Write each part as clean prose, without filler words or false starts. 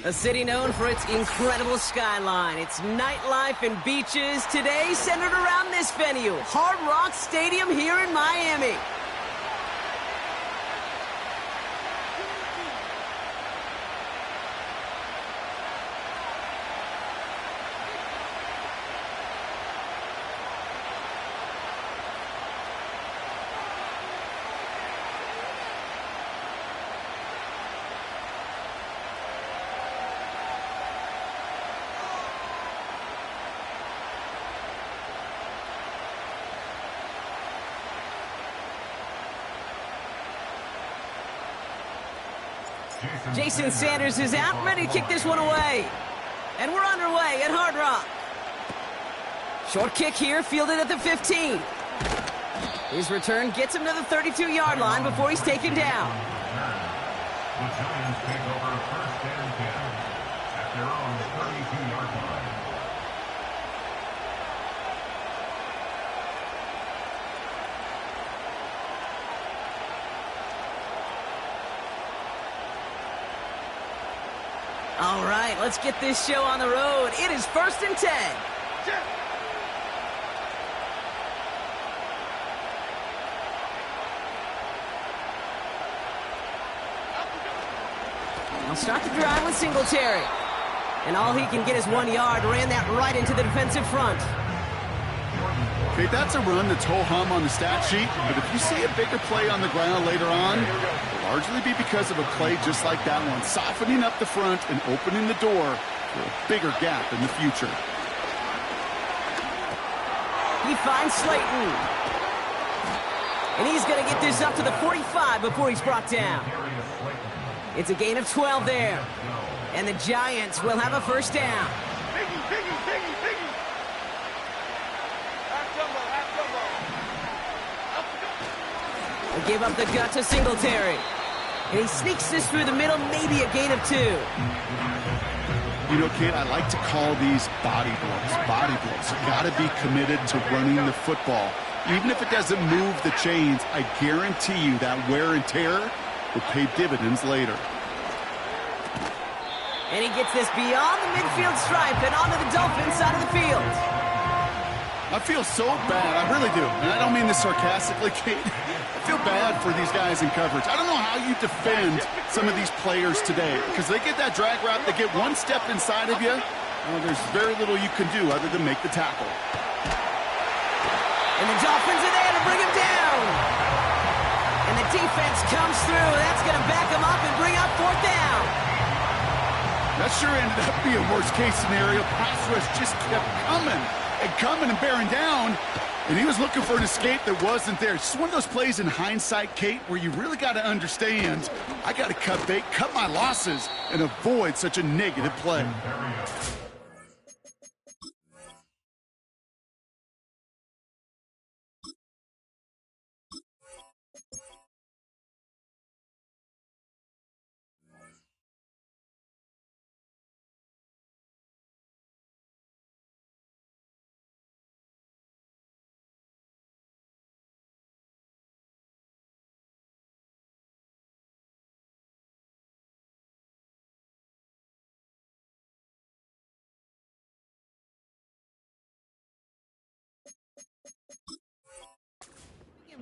A city known for its incredible skyline, its nightlife and beaches, today centered around this venue, Hard Rock Stadium here in Miami. Jason Sanders is out, ready to kick this one away. And we're underway at Hard Rock. Short kick here, fielded at the 15. His return gets him to the 32-yard line before he's taken down. The Giants take over first and 10 at their own 32-yard line. All right, let's get this show on the road. It is 1st and 10. They'll start the drive with Singletary. And all he can get is 1 yard. Ran that right into the defensive front. Okay, that's a run that's ho-hum on the stat sheet, but if you see a bigger play on the ground later on, it'll largely be because of a play just like that one, softening up the front and opening the door for a bigger gap in the future. He finds Slayton. And he's going to get this up to the 45 before he's brought down. It's a gain of 12 there. And the Giants will have a first down. They give up the gut to Singletary. And he sneaks this through the middle, maybe a gain of 2. You know, kid, I like to call these body blows. Body blows. You got to be committed to running the football. Even if it doesn't move the chains, I guarantee you that wear and tear will pay dividends later. And he gets this beyond the midfield stripe and onto the Dolphins side of the field. I feel so bad. I really do. And I don't mean this sarcastically, Kate. I feel bad for these guys in coverage. I don't know how you defend some of these players today because they get that drag route, they get one step inside of you, well, there's very little you can do other than make the tackle. And the Dolphins are there to bring him down. And the defense comes through. That's going to back him up and bring up 4th down. That sure ended up being a worst-case scenario. Pass rush just kept coming and bearing down. And he was looking for an escape that wasn't there. It's just one of those plays in hindsight, Kate, where you really got to understand, I got to cut bait, cut my losses, and avoid such a negative play.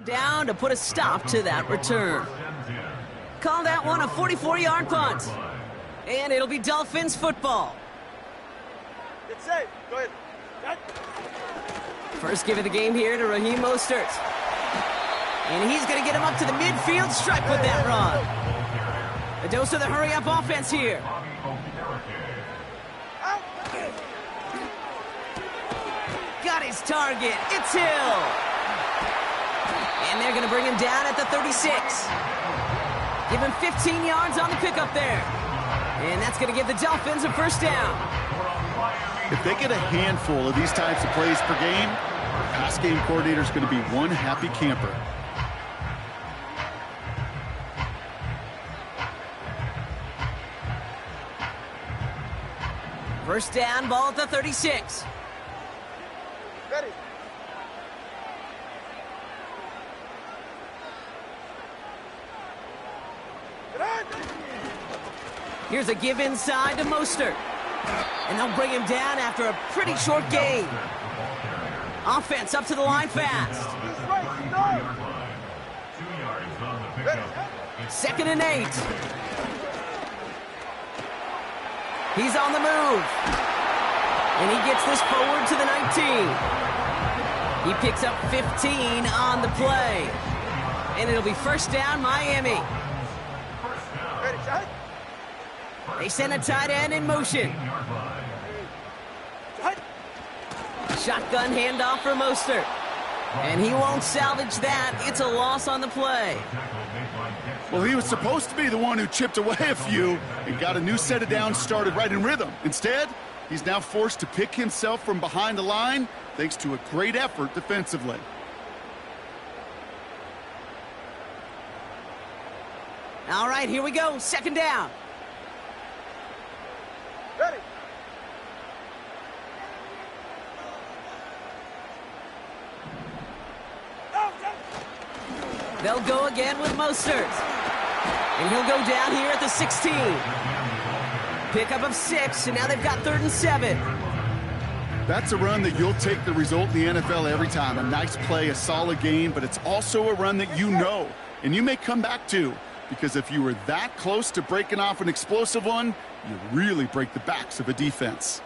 Down to put a stop to that return. Call that one a 44-yard punt. And it'll be Dolphins football. It's safe. Go ahead. First give of the game here to Raheem Mostert. And he's going to get him up to the midfield stripe with that run. A dose of the hurry-up offense here. Got his target. It's Hill. And they're going to bring him down at the 36. Give him 15 yards on the pickup there. And that's going to give the Dolphins a first down. If they get a handful of these types of plays per game, the pass game coordinator is going to be one happy camper. First down, ball at the 36. Ready. Here's a give inside to Mostert. And they'll bring him down after a pretty short gain. Offense up to the line fast. Second and 8. He's on the move. And he gets this forward to the 19. He picks up 15 on the play. And it'll be first down, Miami. They send a tight end in motion. Shotgun handoff for Mostert. And he won't salvage that. It's a loss on the play. Well, he was supposed to be the one who chipped away a few and got a new set of downs started right in rhythm. Instead, he's now forced to pick himself from behind the line thanks to a great effort defensively. All right, here we go. Second down. Ready. They'll go again with Mostert. And he'll go down here at the 16. Pickup of 6, and now they've got 3rd and 7. That's a run that you'll take the result in the NFL every time. A nice play, a solid game, but it's also a run that you know, and you may come back to. Because if you were that close to breaking off an explosive one, you really break the backs of a defense.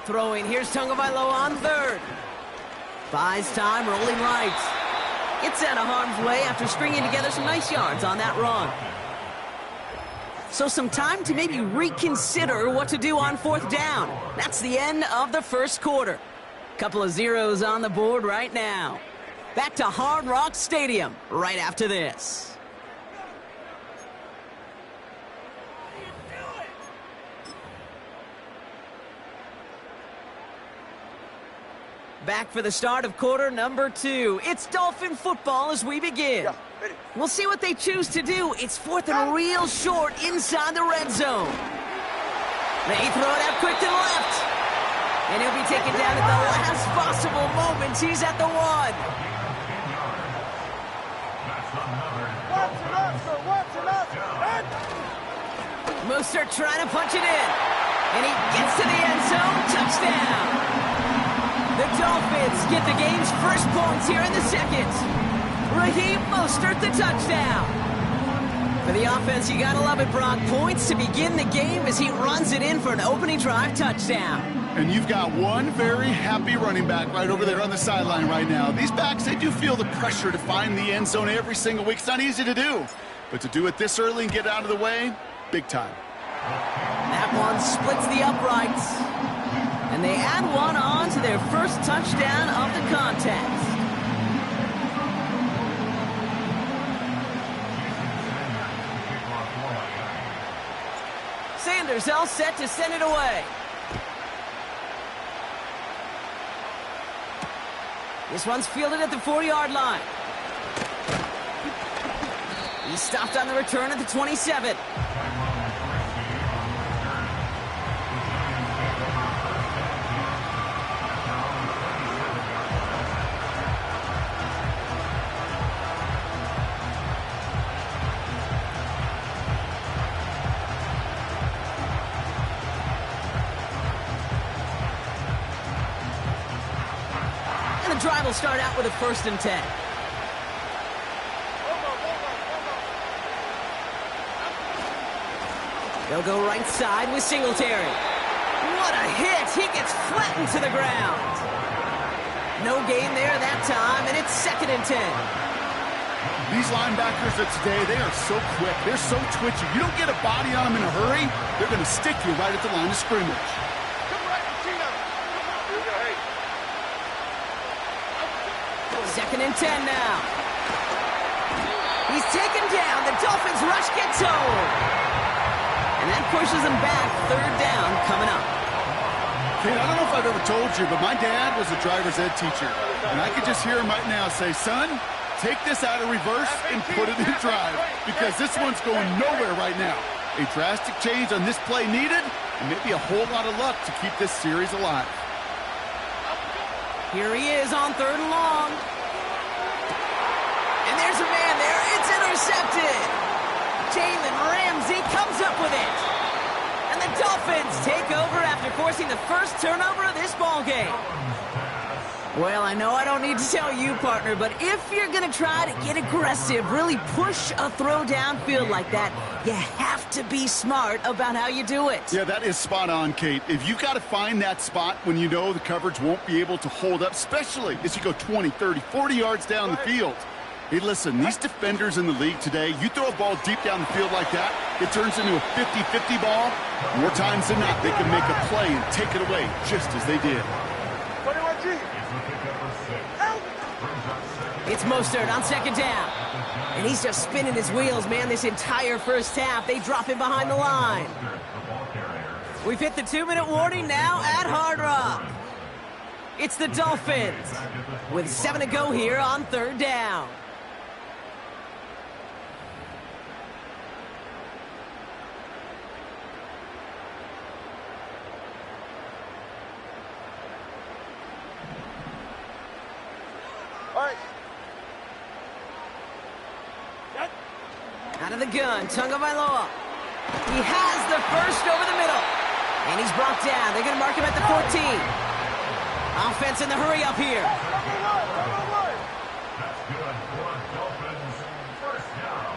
Throwing, here's Tagovailoa on 3rd. Buys time, rolling right. Gets out of harm's way after stringing together some nice yards on that run. So some time to maybe reconsider what to do on 4th down. That's the end of the first quarter. Couple of zeros on the board right now. Back to Hard Rock Stadium right after this. Back for the start of quarter number 2. It's Dolphin football as we begin. We'll see what they choose to do. It's 4th and real short inside the red zone. They throw it out quick to the left. And he'll be taken down at the last possible moment. He's at the 1. Mostert trying to punch it in. And he gets to the end zone. Touchdown. The Dolphins get the game's first points here in the second. Raheem Mostert, the touchdown. For the offense, you gotta love it, Brock. Points to begin the game as he runs it in for an opening drive touchdown. And you've got one very happy running back right over there on the sideline right now. These backs, they do feel the pressure to find the end zone every single week. It's not easy to do. But to do it this early and get out of the way, big time. That one splits the uprights. And they add one on to their first touchdown of the contest. Sanders all set to send it away. This one's fielded at the 40-yard line. He's stopped on the return at the 27. Drive will start out with a 1st and 10. They'll go right side with Singletary. What a hit! He gets flattened to the ground. No gain there that time, and it's 2nd and 10. These linebackers of today, they are so quick. They're so twitchy. You don't get a body on them in a hurry, they're going to stick you right at the line of scrimmage. 2nd and 10 now. He's taken down. The Dolphins rush gets home. And that pushes them back. 3rd down coming up. Kid, I don't know if I've ever told you, but my dad was a driver's ed teacher. And I could just hear him right now say, son, take this out of reverse and put it in drive. Because this one's going nowhere right now. A drastic change on this play needed, and maybe a whole lot of luck to keep this series alive. Here he is on 3rd and long. And there's a man there. It's intercepted. Jalen Ramsey comes up with it. And the Dolphins take over after forcing the first turnover of this ballgame. Well, I know I don't need to tell you, partner, but if you're going to try to get aggressive, really push a throw downfield like that, you have to be smart about how you do it. Yeah, that is spot on, Kate. If you got to find that spot when you know the coverage won't be able to hold up, especially as you go 20, 30, 40 yards down the field. Hey, listen, these defenders in the league today, you throw a ball deep down the field like that, it turns into a 50-50 ball. More times than not, they can make a play and take it away just as they did. It's Mostert on second down. And he's just spinning his wheels, man, this entire first half. They drop him behind the line. We've hit the 2-minute warning now at Hard Rock. It's the Dolphins with 7 to go here on third down. All right. Out of the gun, Tagovailoa. He has the first over the middle. And he's brought down. They're going to mark him at the 14. Offense in the hurry up here. That's good for Dolphins. First down.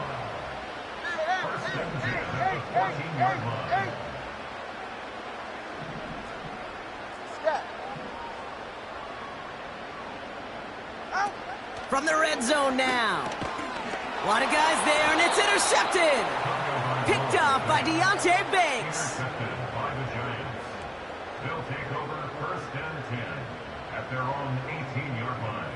First and 10 at the 14-yard line. From the red zone now. A lot of guys there, and it's intercepted. Picked off by Deonte Banks. Intercepted by the Giants. They'll take over first and 10 at their own 18-yard line.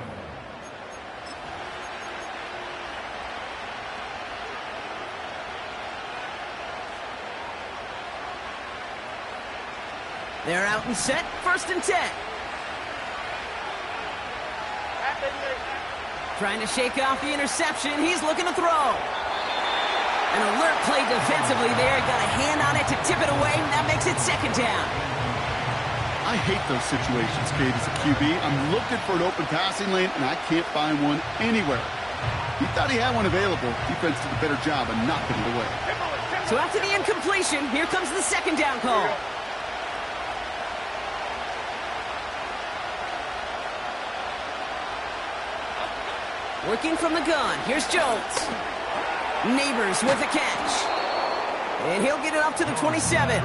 They're out and set, first and 10. Trying to shake off the interception. He's looking to throw. An alert play defensively there. Got a hand on it to tip it away. That makes it second down. I hate those situations, Kate, as a QB. I'm looking for an open passing lane, and I can't find one anywhere. He thought he had one available. Defense did a better job of knocking it away. So after the incompletion, here comes the second down call. Working from the gun. Here's Jones. Neighbors with the catch. And he'll get it up to the 27.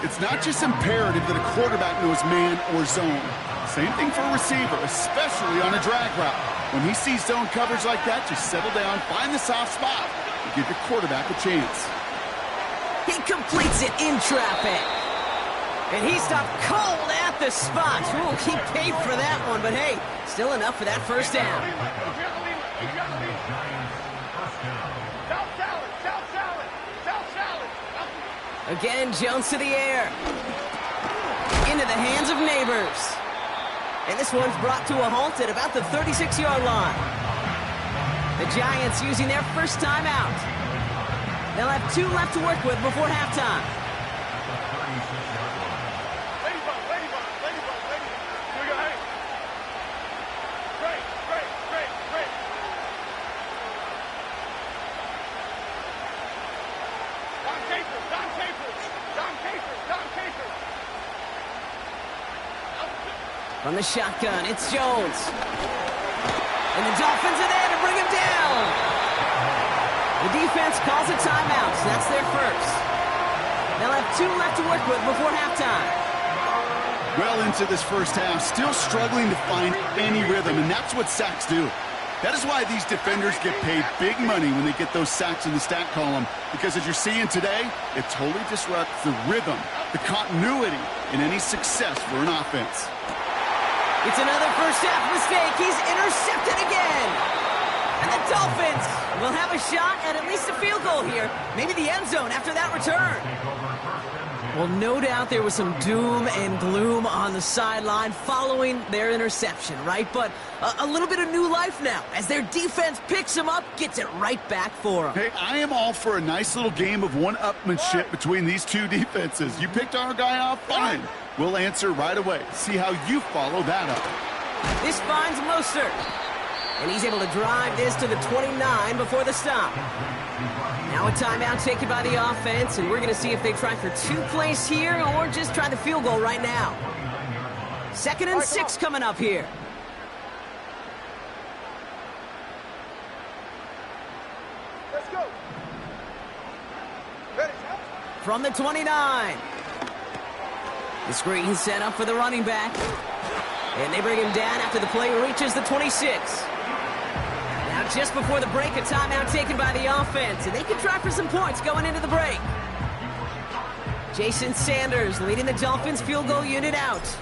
It's not just imperative that a quarterback knows man or zone. Same thing for a receiver, especially on a drag route. When he sees zone coverage like that, just settle down, find the soft spot, and give your quarterback a chance. He completes it in traffic. And he stopped cold at the spot. Ooh, he paid for that one, but hey, still enough for that first down. Again, Jones to the air. Into the hands of Neighbors. And this one's brought to a halt at about the 36-yard line. The Giants using their first time out. They'll have 2 left to work with before halftime. From the shotgun, it's Jones. And the Dolphins are there to bring him down. The defense calls a timeout, so that's their first. They'll have 2 left to work with before halftime. Well into this first half, still struggling to find any rhythm, and that's what sacks do. That is why these defenders get paid big money when they get those sacks in the stat column, because as you're seeing today, it totally disrupts the rhythm, the continuity, and any success for an offense. It's another first half mistake. He's intercepted again. And the Dolphins will have a shot at least a field goal here. Maybe the end zone after that return. Well, no doubt there was some doom and gloom on the sideline following their interception, right? But a little bit of new life now as their defense picks them up, gets it right back for them. Hey, I am all for a nice little game of one-upmanship between these two defenses. You picked our guy off, fine. We'll answer right away. See how you follow that up. This finds Mostert. And he's able to drive this to the 29 before the stop. Now a timeout taken by the offense, and we're going to see if they try for 2 plays here or just try the field goal right now. 2nd and 6 coming up here. Let's go. Ready. From the 29. The screen set up for the running back. And they bring him down after the play reaches the 26. Now just before the break, a timeout taken by the offense. And they can try for some points going into the break. Jason Sanders leading the Dolphins field goal unit out.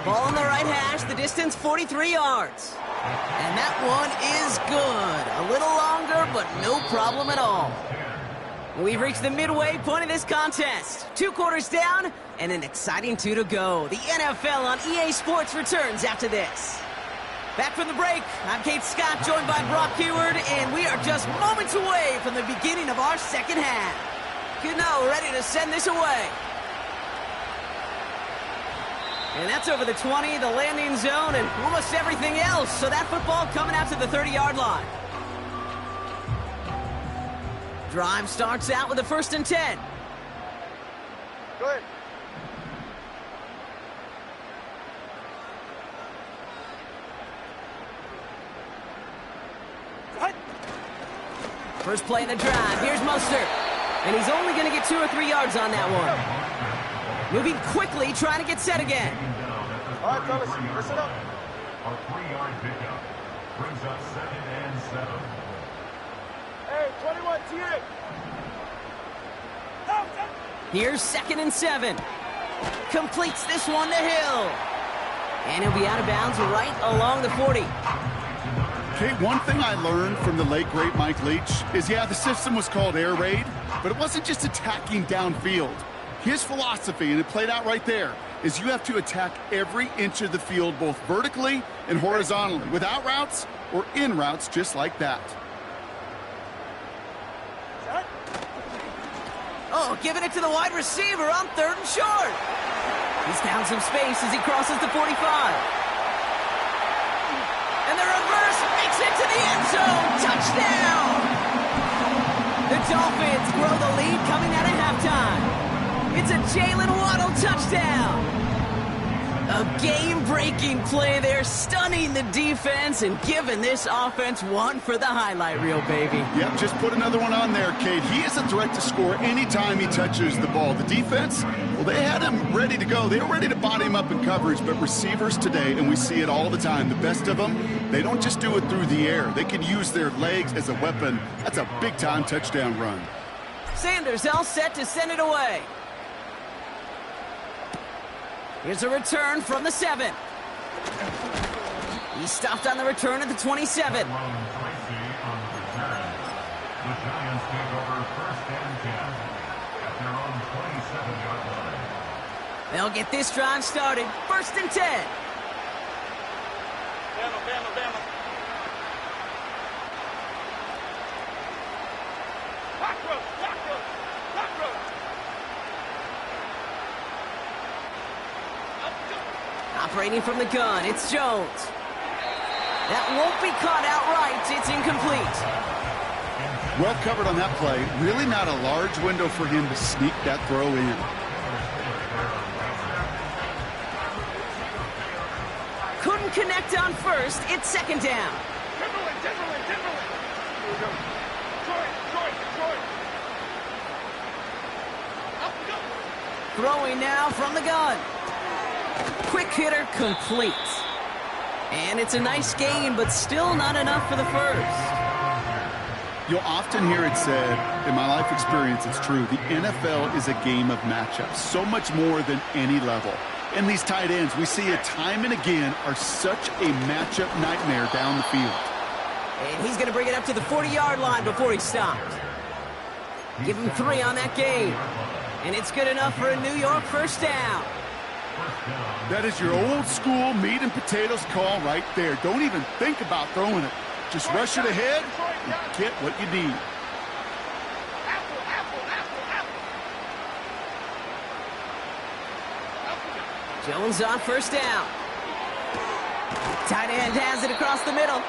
Ball on the right hash, the distance 43 yards. And that one is good. A little longer, but no problem at all. We've reached the midway point of this contest. 2 quarters down, and an exciting 2 to go. The NFL on EA Sports returns after this. Back from the break, I'm Kate Scott, joined by Brock Heward, and we are just moments away from the beginning of our second half. Gano ready to send this away. And that's over the 20, the landing zone, and almost everything else. So that football coming out to the 30-yard line. Drive starts out with a 1st and 10. Go ahead. First play of the drive. Here's Mostert. And he's only going to get 2 or 3 yards on that one. Moving quickly, trying to get set again. All right, fellas, listen up. A 3-yard pickup brings up 2nd and 7. Hey, 21, TA. Here's 2nd and 7. Completes this one to Hill. And he'll be out of bounds right along the 40. Okay, one thing I learned from the late, great Mike Leach is, yeah, the system was called air raid, but it wasn't just attacking downfield. His philosophy, and it played out right there, is you have to attack every inch of the field, both vertically and horizontally, without routes or in routes just like that. Oh, giving it to the wide receiver on 3rd and short. He's found some space as he crosses the 45. And the reverse makes it to the end zone. Touchdown! The Dolphins grow the lead coming out of halftime. It's a Jalen Waddle touchdown. A game-breaking play there, stunning the defense and giving this offense one for the highlight reel, baby. Yep, just put another one on there, Kate. He is a threat to score anytime he touches the ball. The defense, well, they had him ready to go. They were ready to body him up in coverage, but receivers today, and we see it all the time, the best of them, they don't just do it through the air. They can use their legs as a weapon. That's a big-time touchdown run. Sanders all set to send it away. Here's a return from the 7. He stopped on the return at the 27. The Giants take over 1st and 10 at their own 27-yard line. They'll get this drive started. 1st and 10. Bama. Lock road. Operating from the gun, it's Jones. That won't be caught outright. It's incomplete. Well covered on that play. Really not a large window for him to sneak that throw in. Couldn't connect on 1st. It's 2nd down. Timberland. Here we go. Troy. Up we go. Throwing now from the gun. Quick hitter complete. And it's a nice gain, but still not enough for the 1st. You'll often hear it said, in my life experience, it's true, the NFL is a game of matchups, so much more than any level. And these tight ends, we see it time and again, are such a matchup nightmare down the field. And he's going to bring it up to the 40-yard line before he stopped. Give him 3 on that game. And it's good enough for a New York 1st down. That is your old school meat and potatoes call right there. Don't even think about throwing it. Just rush it ahead and get what you need. Jones on 1st down. Tight end has it across the middle.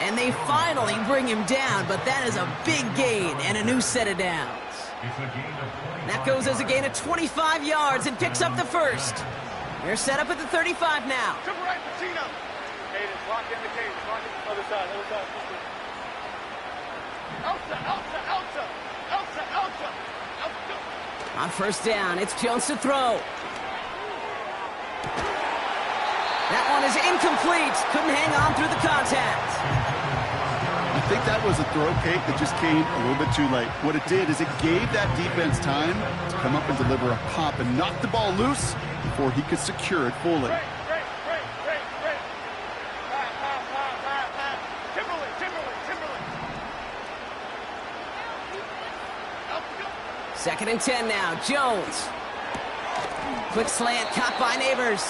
And they finally bring him down, but that is a big gain and a new set of downs. It's a gain of 25. That goes as a gain of 25 yards and picks up the first. They're set up at the 35 now. To the right, Pacino. Cadence, lock in the cadence. Lock in the other side, other side. Elsa, Elsa, Elsa. Elsa, Elsa. Elsa. On first down, it's Jones to throw. That one is incomplete. Couldn't hang on through the contact. I think that was a throw, Kate, that just came a little bit too late. What it did is it gave that defense time to come up and deliver a pop and knock the ball loose before he could secure it fully. Break. Timberland. Second and 10 now. Jones. Quick slant caught by Neighbors.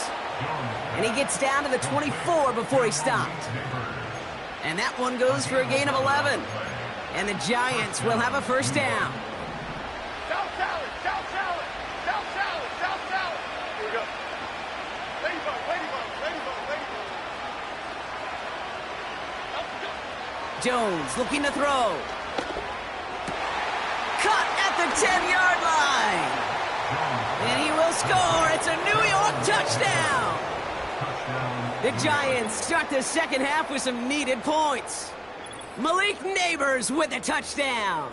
And he gets down to the 24 before he stopped. And that one goes for a gain of 11. And the Giants will have a first down. South salad. Here we go. Ladybug. Jones looking to throw. Cut at the 10-yard line. And he will score. It's a New York touchdown. The Giants start the second half with some needed points. Malik Neighbors with a touchdown.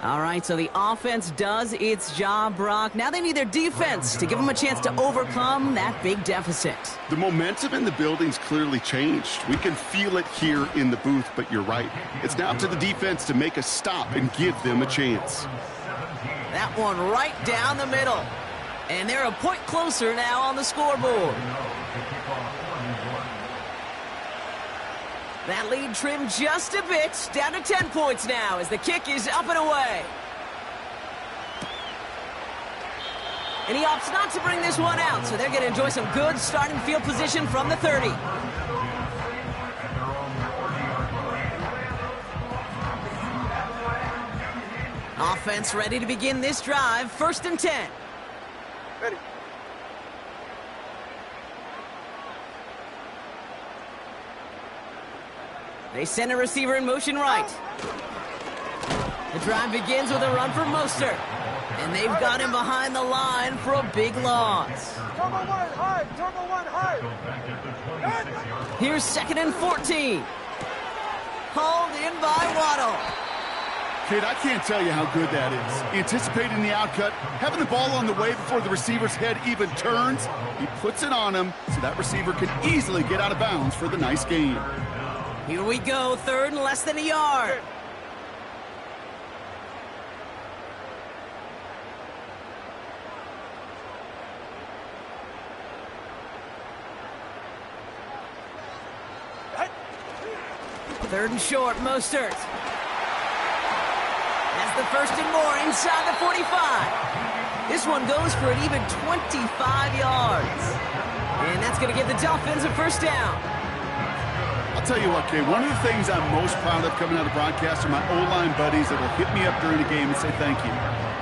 All right, so the offense does its job, Brock. Now they need their defense to give them a chance to overcome that big deficit. The momentum in the building's clearly changed. We can feel it here in the booth, but you're right. It's now up to the defense to make a stop and give them a chance. That one right down the middle. And they're a point closer now on the scoreboard. That lead trimmed just a bit, down to 10 points now as the kick is up and away. And he opts not to bring this one out, so they're going to enjoy some good starting field position from the 30. Offense ready to begin this drive, first and 10. Ready. They send a receiver in motion right. The drive begins with a run for Mostert. And they've got him behind the line for a big loss. Turbo one high. Here's second and 14. Hauled in by Waddle. Kid, I can't tell you how good that is. Anticipating the outcut, having the ball on the way before the receiver's head even turns. He puts it on him so that receiver can easily get out of bounds for the nice gain. Here we go, third and less than a yard. Third and short, Mostert. That's the first and more inside the 45. This one goes for an even 25 yards. And that's going to give the Dolphins a first down. I'll tell you what, Kay, one of the things I'm most proud of coming out of broadcast are my O-line buddies that will hit me up during the game and say thank you.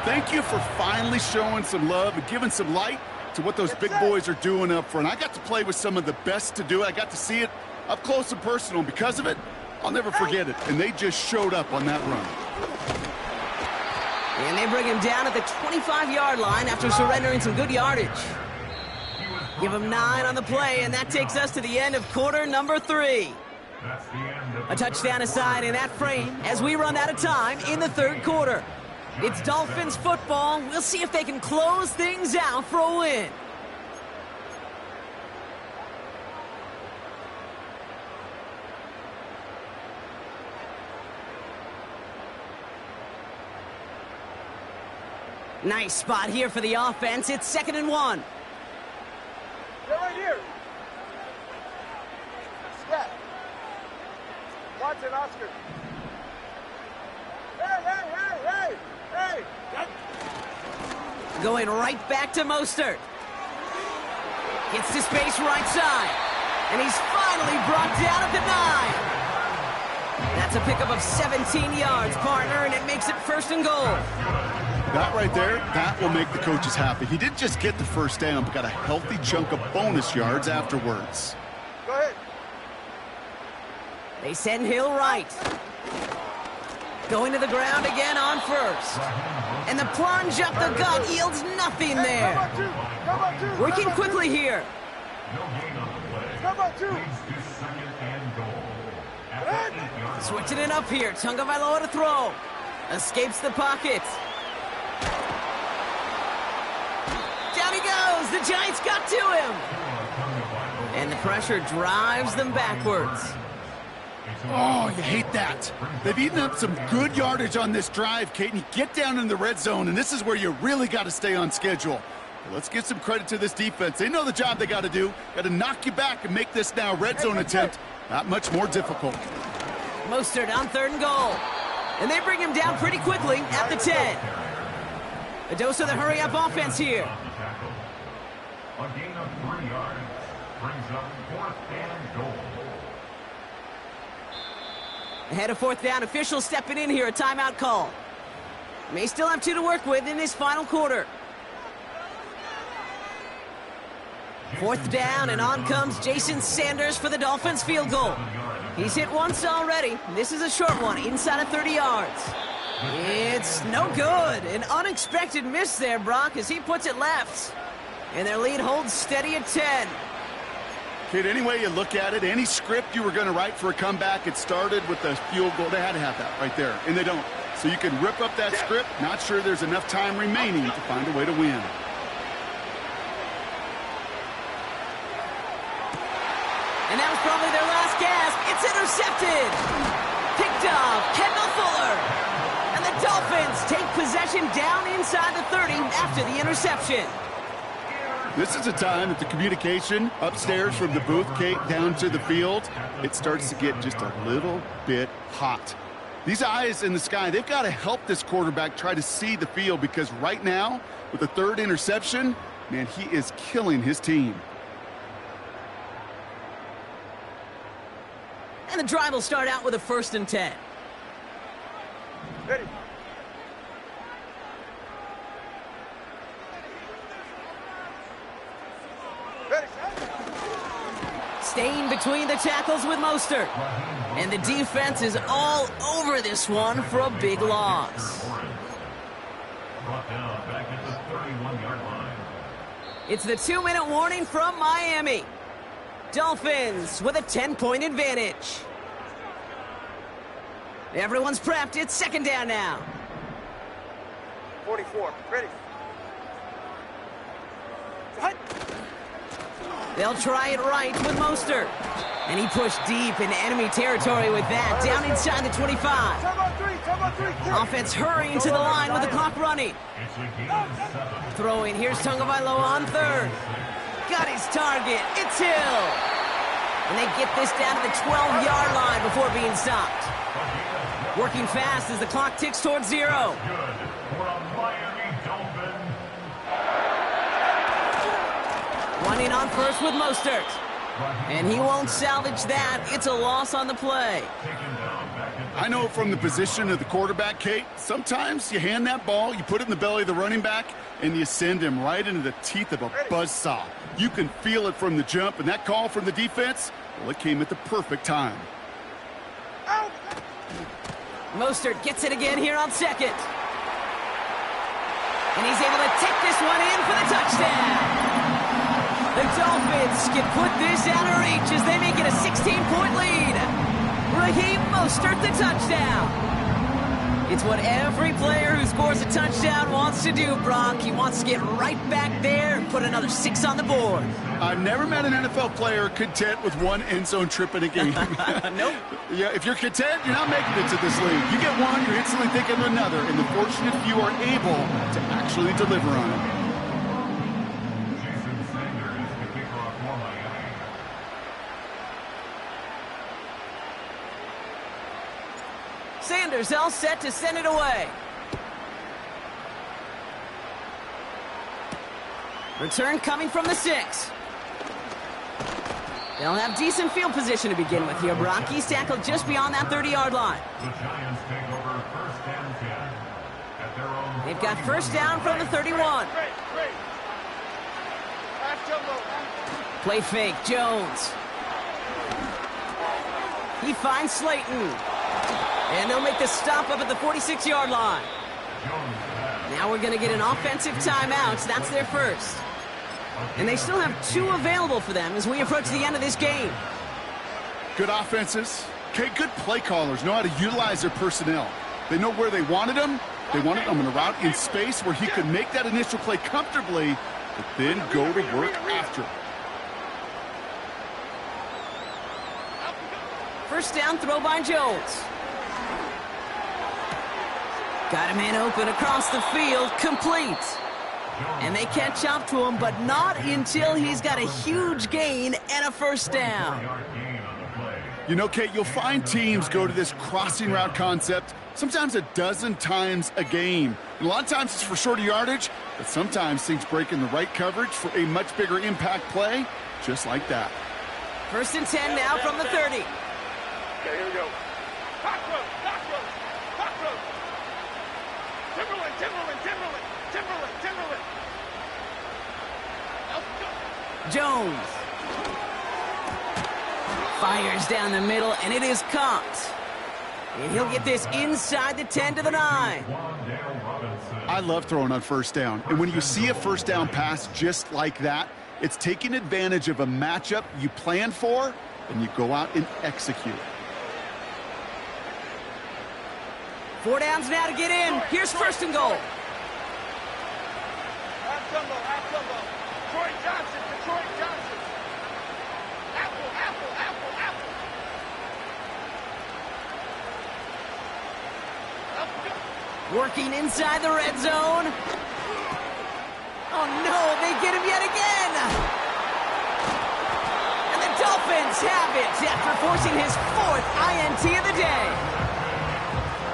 Thank you for finally showing some love and giving some light to what those big boys are doing up front. I got to play with some of the best to do it. I got to see it up close and personal, and because of it, I'll never forget it. And they just showed up on that run. And they bring him down at the 25-yard line after surrendering some good yardage. Give him 9 on the play, and that takes us to the end of quarter number 3. A touchdown aside in that frame as we run out of time in the third quarter. It's Dolphins football. We'll see if they can close things out for a win. Nice spot here for the offense. It's second and 1. They're right here. Step. Watson, Oscar. Hey. Going right back to Mostert. Gets to space right side. And he's finally brought down at the 9. That's a pickup of 17 yards, partner, and it makes it first and goal. That right there, that will make the coaches happy. He didn't just get the first down, but got a healthy chunk of bonus yards afterwards. Go ahead. They send Hill right. Going to the ground again on first. And the plunge up the gut yields nothing there. Working quickly here. No gain on the play. Leads to second and goal. At the 8-yard Switching it up here. Tagovailoa to throw. Escapes the pocket. Down he goes. The Giants got to him. And the pressure drives them backwards. Oh, you hate that. They've eaten up some good yardage on this drive, Kate, and you get down in the red zone, and this is where you really got to stay on schedule. But let's give some credit to this defense. They know the job they got to do. Got to knock you back and make this now red zone attempt not much more difficult. Mostert on 3rd and goal. And they bring him down pretty quickly at the 10. A dose of the hurry-up offense here. A gain of 3 yards brings up 4th and goal. Ahead of 4th down, officials stepping in here, a timeout call. May still have 2 to work with in this final quarter. 4th down, and on comes Jason Sanders for the Dolphins field goal. He's hit once already. This is a short one, inside of 30 yards. It's no good. An unexpected miss there, Brock, as he puts it left. And their lead holds steady at 10. Kid, any way you look at it, any script you were going to write for a comeback, it started with the field goal. They had to have that right there, and they don't. So you can rip up that script. Not sure there's enough time remaining to find a way to win. And that was probably their last gasp. It's intercepted. Picked off Kendall Fuller. And the Dolphins take possession down inside the 30 after the interception. This is a time that the communication upstairs from the booth, Kate, down to the field, it starts to get just a little bit hot. These eyes in the sky, they've got to help this quarterback try to see the field, because right now, with the 3rd interception, man, he is killing his team. And the drive will start out with a 1st and 10. Ready. Staying between the tackles with Mostert. And the defense is all over this one for a big loss. Brought down back at the 31-yard line. It's the 2-minute warning from Miami. Dolphins with a 10-point advantage. Everyone's prepped. It's 2nd down now. 44. Ready. They'll try it right with Mostert. And he pushed deep into enemy territory with that, down inside the 25. Offense hurrying to the line with the clock running. It's a gain of 7. Throwing, here's Tagovailoa on 3rd. Got his target, it's Hill. And they get this down to the 12-yard line before being stopped. Working fast as the clock ticks towards 0. Good for a Miami Dolphin. Running on first with Mostert. And he won't salvage that. It's a loss on the play. I know from the position of the quarterback, Kate, sometimes you hand that ball, you put it in the belly of the running back, and you send him right into the teeth of a buzzsaw. You can feel it from the jump, and that call from the defense, well, it came at the perfect time. Mostert gets it again here on 2nd. And he's able to take this one in for the touchdown. The Dolphins can put this out of reach as they make it a 16-point lead. Raheem Mostert, the touchdown. It's what every player who scores a touchdown wants to do, Brock. He wants to get right back there and put another 6 on the board. I've never met an NFL player content with one end zone trip in a game. Nope. Yeah, if you're content, you're not making it to this league. You get one, you're instantly thinking of another, and the fortunate few are able to actually deliver on it. Jason Sanders, the kickoff for Miami. Sanders all set to send it away. Return coming from the 6. They'll have decent field position to begin with here. Brock, he's tackled just beyond that 30-yard line. The Giants take over 1st and 10 at their own. They've got 1st down from the 31. Play fake, Jones. He finds Slayton. And they'll make the stop up at the 46-yard line. Now we're going to get an offensive timeout. That's their first. And they still have 2 available for them as we approach the end of this game. Good offenses. Okay, good play callers know how to utilize their personnel. They know where they wanted them. They wanted them in a route in space where he could make that initial play comfortably, but then go to work after. First down throw by Jones. Got a man open across the field, complete. And they catch up to him, but not until he's got a huge gain and a first down. You know, Kate, you'll find teams go to this crossing route concept sometimes a dozen times a game. And a lot of times it's for shorter yardage, but sometimes things break in the right coverage for a much bigger impact play, just like that. First and 10 now from the 30. Okay, here we go. Cock rope, cock rope, cock rope. Timberland, Timberland, Timberland, Timberland, Timberland. Jones fires down the middle, and it is caught. And he'll get this inside the 10 to the 9. I love throwing on first down. And when you see a first down pass just like that, it's taking advantage of a matchup you plan for, and you go out and execute. 4 downs now to get in. Here's first and goal. Half jumbo, half jumbo. Detroit Johnson, Detroit Johnson. Apple, apple, apple, apple. Working inside the red zone. Oh no, they get him yet again. And the Dolphins have it after forcing his 4th INT of the day.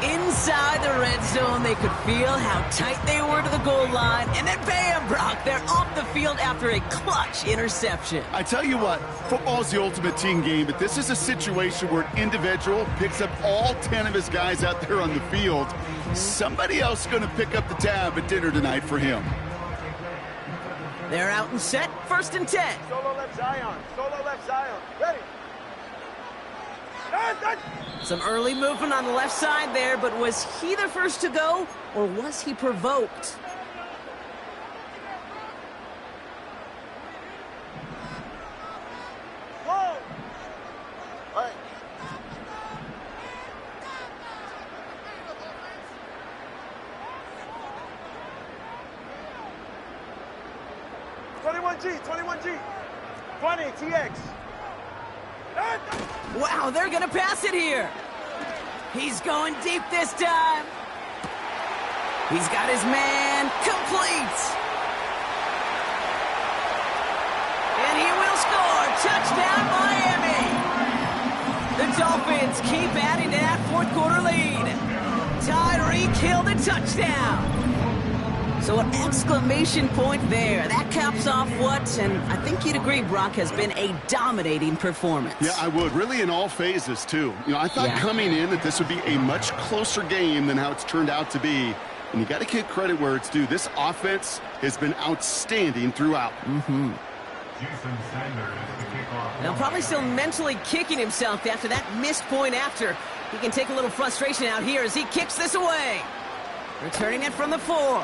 Inside the red zone, they could feel how tight they were to the goal line. And then bam, Brock, they're off the field after a clutch interception. I tell you what, football is the ultimate team game, but this is a situation where an individual picks up all 10 of his guys out there on the field. Somebody else is going to pick up the tab at dinner tonight for him. They're out and set, first and 10. Solo left Zion, solo left Zion. Ready. Some early movement on the left side there, but was he the first to go, or was he provoked? Whoa! Hey. Twenty-one G, 20 TX. Wow, they're going to pass it here. He's going deep this time. He's got his man complete. And he will score. Touchdown, Miami. The Dolphins keep adding to that 4th quarter lead. Tyreek Hill the touchdown. So an exclamation point there. That caps off what, and I think you'd agree, Brock, has been a dominating performance. Yeah, I would. Really in all phases, too. You know, I thought coming in that this would be a much closer game than how it's turned out to be. And you got to give credit where it's due. This offense has been outstanding throughout. Jason Sanders to kick off. Now probably still mentally kicking himself after that missed point after. He can take a little frustration out here as he kicks this away. Returning it from the 4.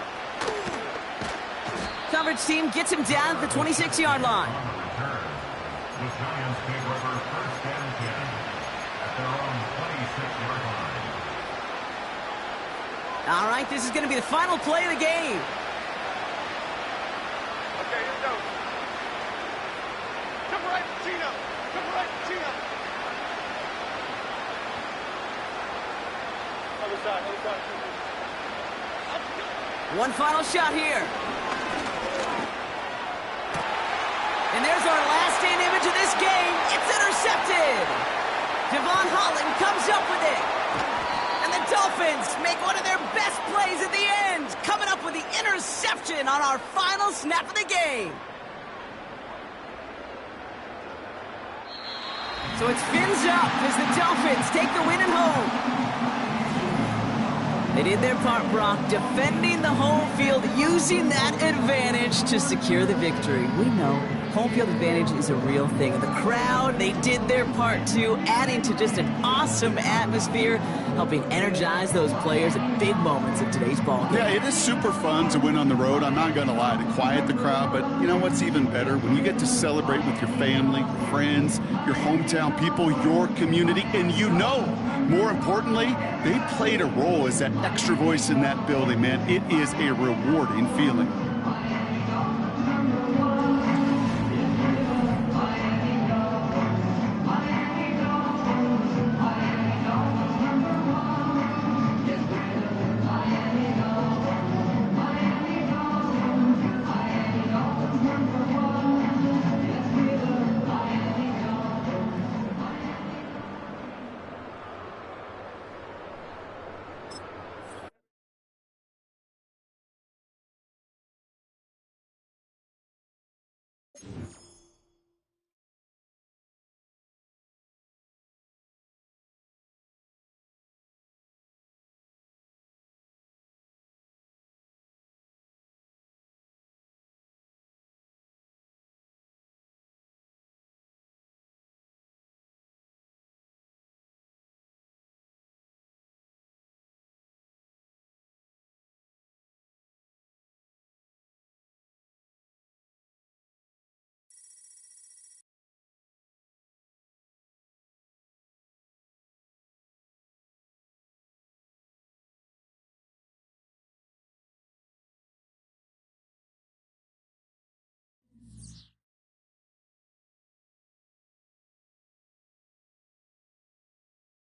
Coverage team gets him down at the 26-yard line. The Giants take over first and 10 at their own 26-yard line. All right, this is going to be the final play of the game. Okay, here we go. Jump right, Gino. Jump right, Gino. Other side, other side. One final shot here. And there's our last-stand image of this game. It's intercepted. Devon Holland comes up with it. And the Dolphins make one of their best plays at the end, coming up with the interception on our final snap of the game. So it's fins up as the Dolphins take the win at home. They did their part, Brock, defending the home field, using that advantage to secure the victory. We know Home field advantage is a real thing. And the crowd, they did their part too, adding to just an awesome atmosphere, helping energize those players at big moments of today's ball game. Yeah, it is super fun to win on the road. I'm not going to lie, to quiet the crowd. But you know what's even better? When you get to celebrate with your family, your friends, your hometown people, your community, and you know, more importantly, they played a role as that extra voice in that building, man. It is a rewarding feeling.